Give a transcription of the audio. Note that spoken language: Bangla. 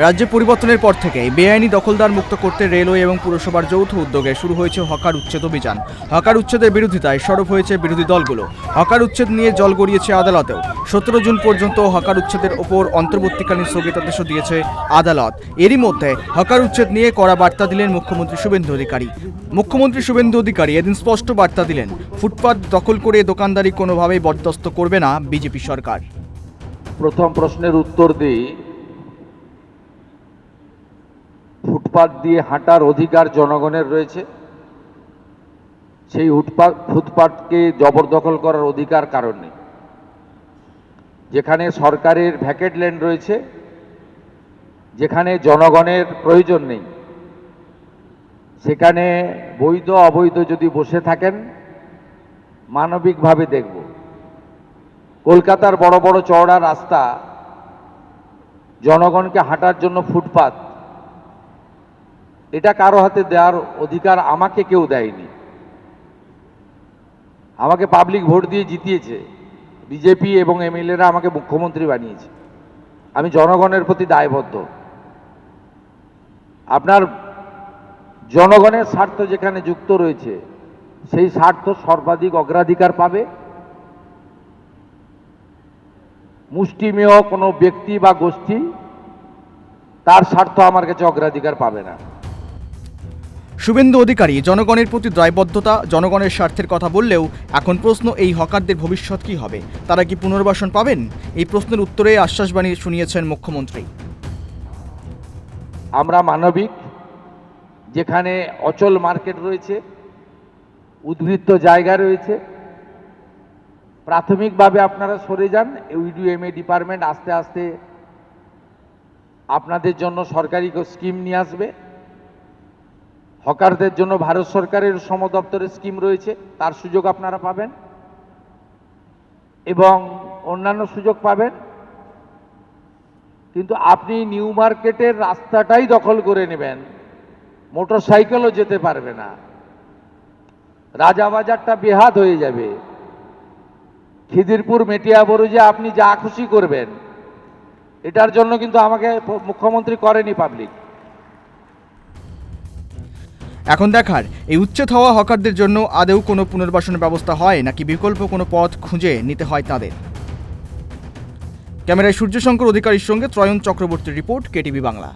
রাজ্যে পরিবর্তনের পর থেকে বেআইনি দখলদার মুক্ত করতে রেলওয়ে এবং পুরসভার যৌথ উদ্যোগে শুরু হয়েছে হকার উচ্ছেদ অভিযান। হকার উচ্ছেদের বিরোধিতায় সরব হয়েছে বিরোধী দলগুলো। হকার উচ্ছেদ নিয়ে জল গড়িয়েছে আদালতেও। 17 জুন পর্যন্ত হকার উচ্ছেদের ওপর অন্তর্বর্তীকালীন স্থগিতাদেশও দিয়েছে আদালত। এরই মধ্যে হকার উচ্ছেদ নিয়ে কড়া বার্তা দিলেন মুখ্যমন্ত্রী শুভেন্দু অধিকারী। মুখ্যমন্ত্রী শুভেন্দু অধিকারী এদিন স্পষ্ট বার্তা দিলেন, ফুটপাত দখল করে দোকানদারি কোনোভাবেই বরদাস্ত করবে না বিজেপি সরকার। প্রথম প্রশ্নের উত্তর দিই, ফুটপাত দিয়ে হাঁটার অধিকার জনগণের রয়েছে। সেই ফুটপাতকে জবরদখল করার অধিকার কারণ নেই। যেখানে সরকারের ভ্যাকেট ল্যান্ড রয়েছে, যেখানে জনগণের প্রয়োজন নেই, সেখানে বৈধ অবৈধ যদি বসে থাকেন মানবিকভাবে দেখব। কলকাতার বড় বড় চওড়া রাস্তা, জনগণকে হাঁটার জন্য ফুটপাত, এটা কারো হাতে দেওয়ার অধিকার আমাকে কেউ দেয়নি। আমাকে পাবলিক ভোট দিয়ে জিতিয়েছে, বিজেপি এবং এমএলএরা আমাকে মুখ্যমন্ত্রী বানিয়েছে। আমি জনগণের প্রতি দায়বদ্ধ। আপনার জনগণের স্বার্থ যেখানে যুক্ত রয়েছে, সেই স্বার্থ সর্বাধিক অগ্রাধিকার পাবে। মুষ্টিমেয় কোনো ব্যক্তি বা গোষ্ঠী তার স্বার্থ আমার কাছে অগ্রাধিকার পাবে না। শুভেন্দু অধিকারী জনগণের প্রতি দায়বদ্ধতা, জনগণের স্বার্থের কথা বললেও এখন প্রশ্ন, এই হকারদের ভবিষ্যৎ কি হবে? তারা কি পুনর্বাসন পাবেন? এই প্রশ্নের উত্তরে আশ্বাসবাণী শুনিয়েছেন মুখ্যমন্ত্রী। আমরা মানবিক। যেখানে অচল মার্কেট রয়েছে, উদ্বৃত্ত জায়গা রয়েছে, প্রাথমিকভাবে আপনারা সরে যান। ইউডিএমএ ডিপার্টমেন্ট আস্তে আস্তে আপনাদের জন্য সরকারি স্কিম নিয়ে আসবে। হকারদের জন্য ভারত সরকারের শ্রম দপ্তরের স্কিম রয়েছে, তার সুযোগ আপনারা পাবেন এবং অন্যান্য সুযোগ পাবেন। কিন্তু আপনি নিউ মার্কেটের রাস্তাটাই দখল করে নেবেন, মোটর সাইকেলও যেতে পারবে না, রাজাবাজারটা বেহাত হয়ে যাবে, খিদিরপুর মেটিয়াবরুজে আপনি যা খুশি করবেন। এটার জন্য কিন্তু আমাকে মুখ্যমন্ত্রী করেনি পাবলিক। এখন দেখার, এই উচ্ছেদ হওয়া হকারদের জন্য আদৌ কোনো পুনর্বাসনের ব্যবস্থা হয় নাকি বিকল্প কোনো পথ খুঁজে নিতে হয় তাদের। ক্যামেরায় সূর্যশঙ্কর অধিকারীর সঙ্গে ত্রয়ন চক্রবর্তীর রিপোর্ট, কেটিভি বাংলা।